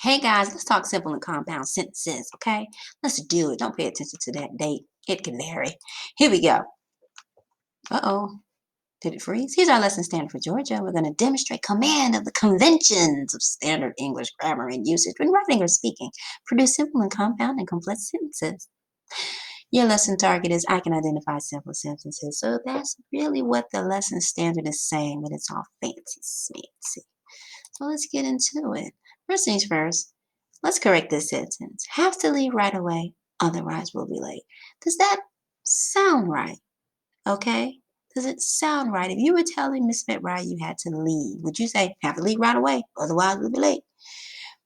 Hey guys, let's talk simple and compound sentences, okay? Let's do it. Don't pay attention to that date. It can vary. Here we go. Uh-oh. Did it freeze? Here's our lesson standard for Georgia. We're going to demonstrate command of the conventions of standard English grammar and usage when writing or speaking. Produce simple and compound and complex sentences. Your lesson target is I can identify simple sentences. So that's really what the lesson standard is saying, but it's all fancy smancy. So let's get into it. First things first, let's correct this sentence. Have to leave right away, otherwise we'll be late. Does that sound right? Okay? Does it sound right? If you were telling Miss McBride you had to leave, would you say, have to leave right away, otherwise we'll be late?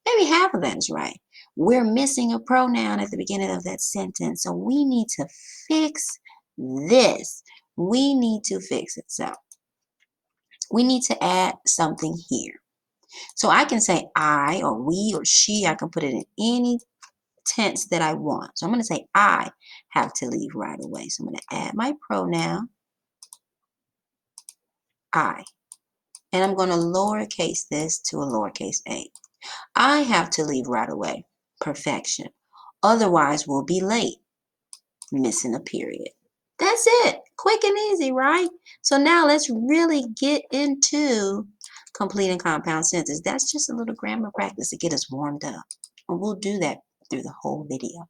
Maybe half of that is right. We're missing a pronoun at the beginning of that sentence, so we need to fix this. We need to fix it. So we need to add something here. So I can say I or we or she. I can put it in any tense that I want. So I'm going to say I have to leave right away. So I'm going to add my pronoun I. And I'm going to lowercase this to a lowercase a. I have to leave right away. Perfection. Otherwise, we'll be late. Missing a period. That's it. Quick and easy, right? So now let's really get into complete and compound sentences. That's just a little grammar practice to get us warmed up. And we'll do that through the whole video.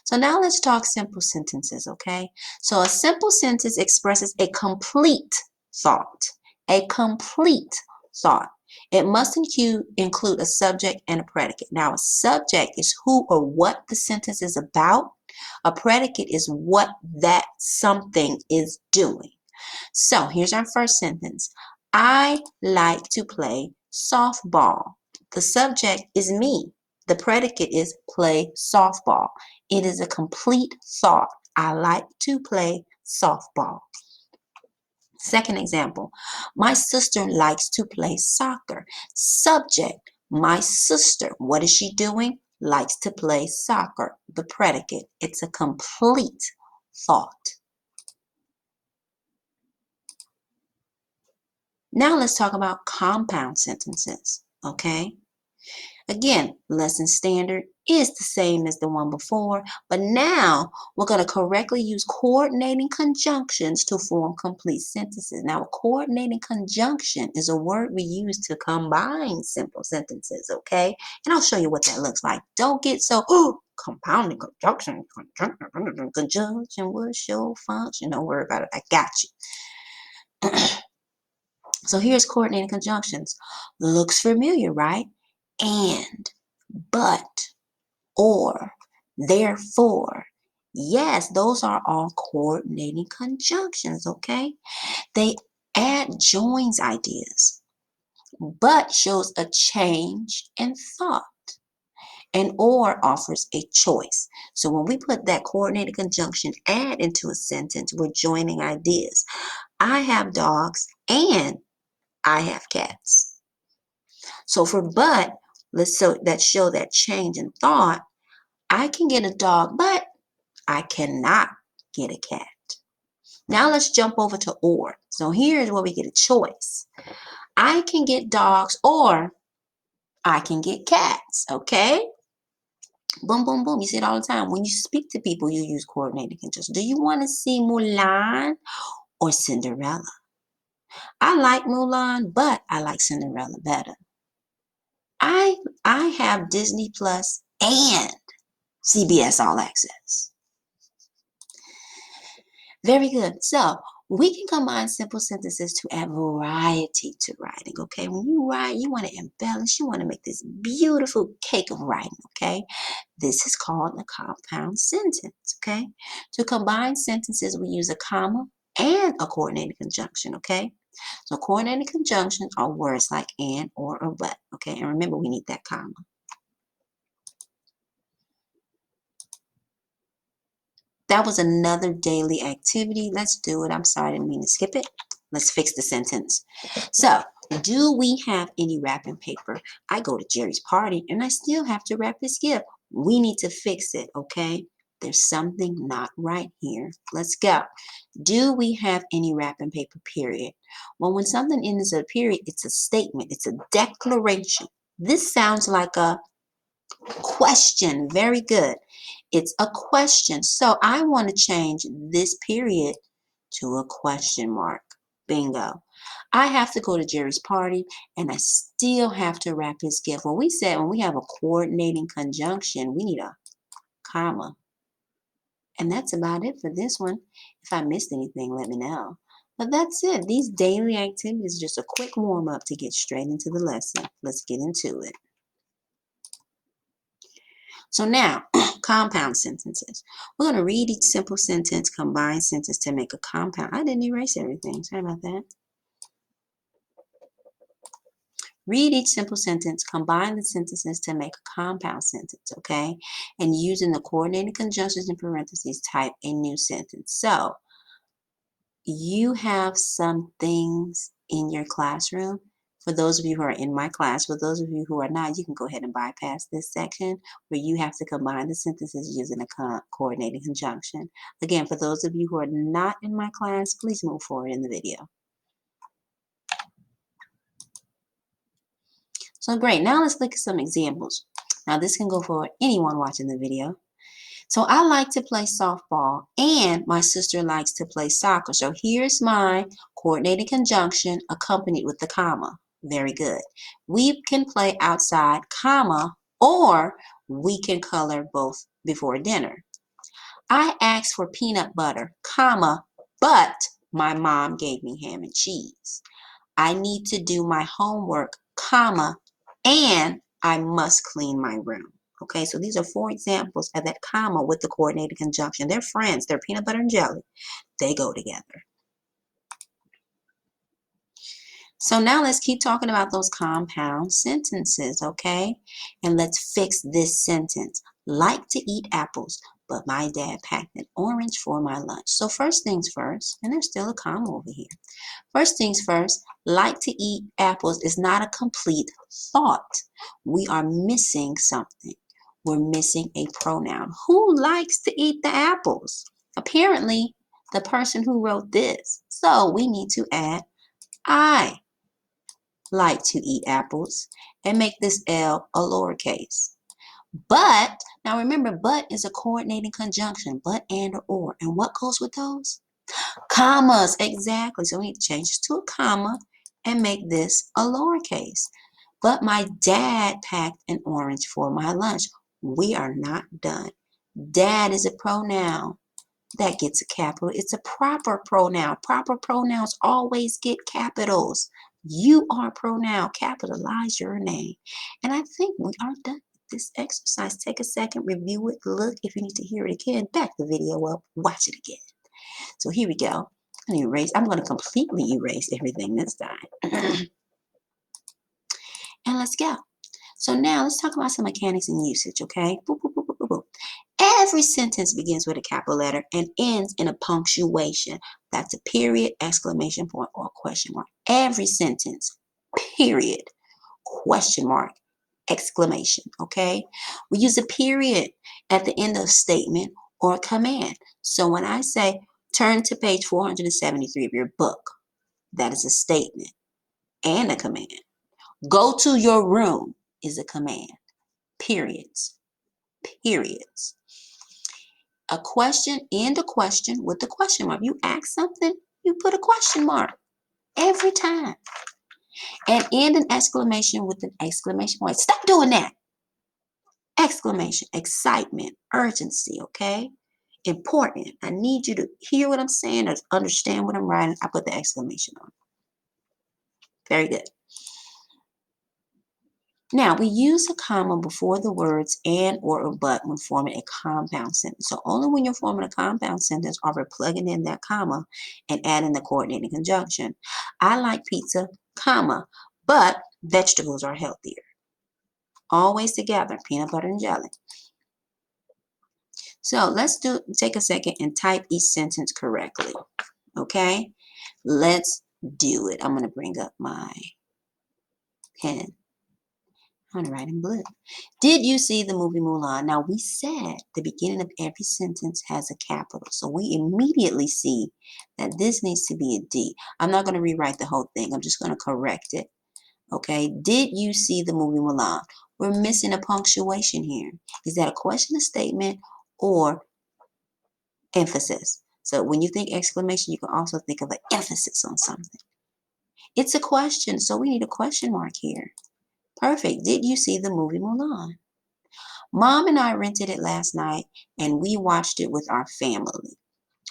So now let's talk simple sentences, okay? So a simple sentence expresses a complete thought. A complete thought. It must include a subject and a predicate. Now, a subject is who or what the sentence is about. A predicate is what that something is doing. So here's our first sentence. I like to play softball. The subject is me. The predicate is play softball. It is a complete thought. I like to play softball. Second example, my sister likes to play soccer. Subject, my sister. What is she doing? Likes to play soccer. The predicate, it's a complete thought. Now let's talk about compound sentences, okay? Again, lesson standard is the same as the one before, but now we're going to correctly use coordinating conjunctions to form complete sentences. Now, a coordinating conjunction is a word we use to combine simple sentences, okay? And I'll show you what that looks like. Don't get so, compounding conjunction, conjunction, what's your function? Don't worry about it. I got you. So here's coordinating conjunctions. Looks familiar, right? And, but, or, therefore. Yes, those are all coordinating conjunctions, okay? They add joins ideas, but shows a change in thought. And or offers a choice. So when we put that coordinated conjunction add into a sentence, we're joining ideas. I have dogs and I have cats. So for but, let's show that change in thought. I can get a dog, but I cannot get a cat. Now let's jump over to or. So here's where we get a choice. I can get dogs or I can get cats, okay? Boom, boom, boom. You see it all the time. When you speak to people, you use coordinated conjunction. Do you want to see Mulan or Cinderella? I like Mulan, but I like Cinderella better. I have Disney Plus and CBS All Access. Very good. So we can combine simple sentences to add variety to writing, okay? When you write, you want to embellish, you want to make this beautiful cake of writing, okay? This is called a compound sentence, okay? To combine sentences, we use a comma and a coordinated conjunction, okay? So coordinated conjunctions are words like and, or but, okay? And remember, we need that comma. That was another daily activity. Let's do it. I'm sorry, I didn't mean to skip it. Let's fix the sentence. So, do we have any wrapping paper? I go to Jerry's party and I still have to wrap his gift. We need to fix it, okay? There's something not right here. Let's go. Do we have any wrapping paper, period? Well, when something ends a period, it's a statement. It's a declaration. This sounds like a Question. Very good. It's a question. So I want to change this period to a question mark. Bingo. I have to go to Jerry's party and I still have to wrap his gift. Well, we said when we have a coordinating conjunction, we need a comma. And that's about it for this one. If I missed anything, let me know. But that's it. These daily activities are just a quick warm up to get straight into the lesson. Let's get into it. So now, compound sentences. We're going to read each simple sentence, combine sentence to make a compound. I didn't erase everything. Sorry about that. Read each simple sentence, combine the sentences to make a compound sentence, okay? And using the coordinated conjunctions in parentheses, type a new sentence. So, you have some things in your classroom. For those of you who are in my class, for those of you who are not, you can go ahead and bypass this section where you have to combine the sentences using a coordinating conjunction. Again, for those of you who are not in my class, please move forward in the video. So great, now let's look at some examples. Now this can go for anyone watching the video. So I like to play softball and my sister likes to play soccer. So here's my coordinated conjunction accompanied with the comma. Very good. We can play outside, comma, or we can color both before dinner. I asked for peanut butter, comma, but my mom gave me ham and cheese. I need to do my homework, comma, and I must clean my room. Okay, so these are 4 examples of that comma with the coordinated conjunction. They're friends. They're peanut butter and jelly. They go together. So now let's keep talking about those compound sentences, okay? And let's fix this sentence. Like to eat apples, but my dad packed an orange for my lunch. So first things first, and there's still a comma over here. First things first, like to eat apples is not a complete thought. We are missing something. We're missing a pronoun. Who likes to eat the apples? Apparently, the person who wrote this. So we need to add I like to eat apples and make this L a lowercase. But, now remember, but is a coordinating conjunction, but and or. And what goes with those? Commas, exactly. So we need to change this to a comma and make this a lowercase. But my dad packed an orange for my lunch. We are not done. Dad is a pronoun that gets a capital. It's a proper pronoun. Proper pronouns always get capitals. You are a pronoun. Capitalize your name. And I think we are done with this exercise. Take a second, review it, look. If you need to hear it again, back the video up, watch it again. So here we go. I'm going to completely erase everything this time. And let's go. So now let's talk about some mechanics and usage, okay? Boop, boop, boop, boop, boop, boop. Every sentence begins with a capital letter and ends in a punctuation. That's a period, exclamation point, or question mark. Every sentence, period, question mark, exclamation, okay? We use a period at the end of a statement or a command. So when I say, turn to page 473 of your book, that is a statement and a command. Go to your room is a command. Periods. Periods. A question and a question with a question mark. You ask something, you put a question mark every time. And end an exclamation with an exclamation point. Stop doing that. Exclamation, excitement, urgency, okay? Important. I need you to hear what I'm saying or understand what I'm writing. I put the exclamation on. Very good. Now, we use a comma before the words and or but when forming a compound sentence. So only when you're forming a compound sentence are we plugging in that comma and adding the coordinating conjunction. I like pizza, comma, but vegetables are healthier. Always together, peanut butter and jelly. So let's take a second and type each sentence correctly. Okay? Let's do it. I'm going to bring up my pen. I'm going to write in blue. Did you see the movie Mulan? Now, we said the beginning of every sentence has a capital. So we immediately see that this needs to be a D. I'm not going to rewrite the whole thing. I'm just going to correct it. Okay? Did you see the movie Mulan? We're missing a punctuation here. Is that a question, a statement, or emphasis? So when you think exclamation, you can also think of an emphasis on something. It's a question, so we need a question mark here. Perfect. Did you see the movie Mulan? Mom and I rented it last night and we watched it with our family.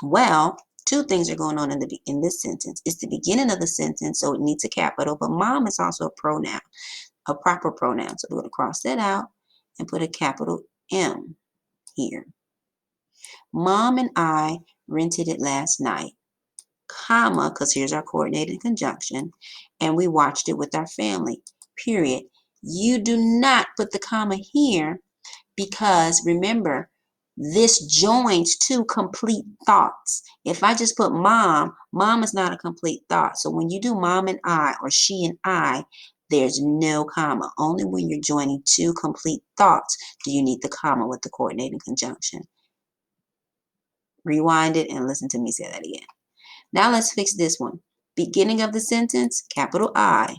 Well, two things are going on in this sentence. It's the beginning of the sentence, so it needs a capital, but mom is also a pronoun, a proper pronoun. So we're going to cross that out and put a capital M here. Mom and I rented it last night, comma, because here's our coordinated conjunction, and we watched it with our family, period. You do not put the comma here because remember, this joins two complete thoughts. If I just put mom, mom is not a complete thought. So when you do mom and I or she and I, there's no comma. Only when you're joining two complete thoughts do you need the comma with the coordinating conjunction. Rewind it and listen to me say that again. Now let's fix this one. Beginning of the sentence, capital I.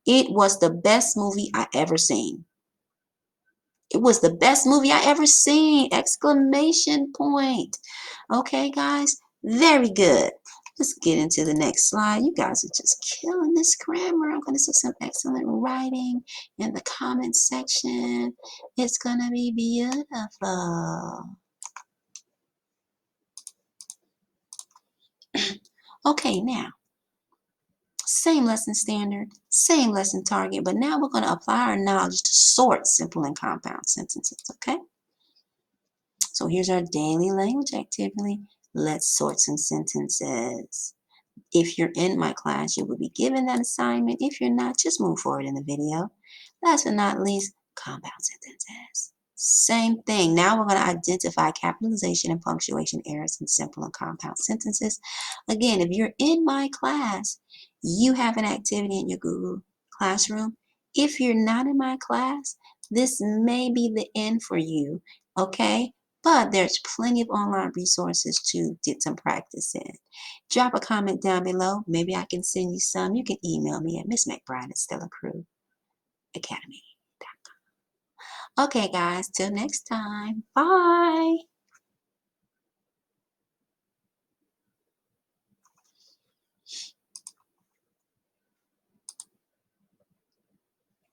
It was the best movie I ever seen. It was the best movie I ever seen! Exclamation point. Okay, guys, very good. Let's get into the next slide. You guys are just killing this grammar. I'm going to see some excellent writing in the comment section. It's going to be beautiful. Okay, now, same lesson standard, same lesson target, but now we're going to apply our knowledge to sort simple and compound sentences, okay? So here's our daily language activity. Let's sort some sentences. If you're in my class, you will be given that assignment. If you're not, just move forward in the video. Last but not least, compound sentences. Same thing. Now we're going to identify capitalization and punctuation errors in simple and compound sentences. Again, if you're in my class, you have an activity in your Google Classroom. If you're not in my class, this may be the end for you, okay? But there's plenty of online resources to get some practice in. Drop a comment down below. Maybe I can send you some. You can email me at MissMcBride@StellaCrew Academy. Okay, guys, till next time. Bye.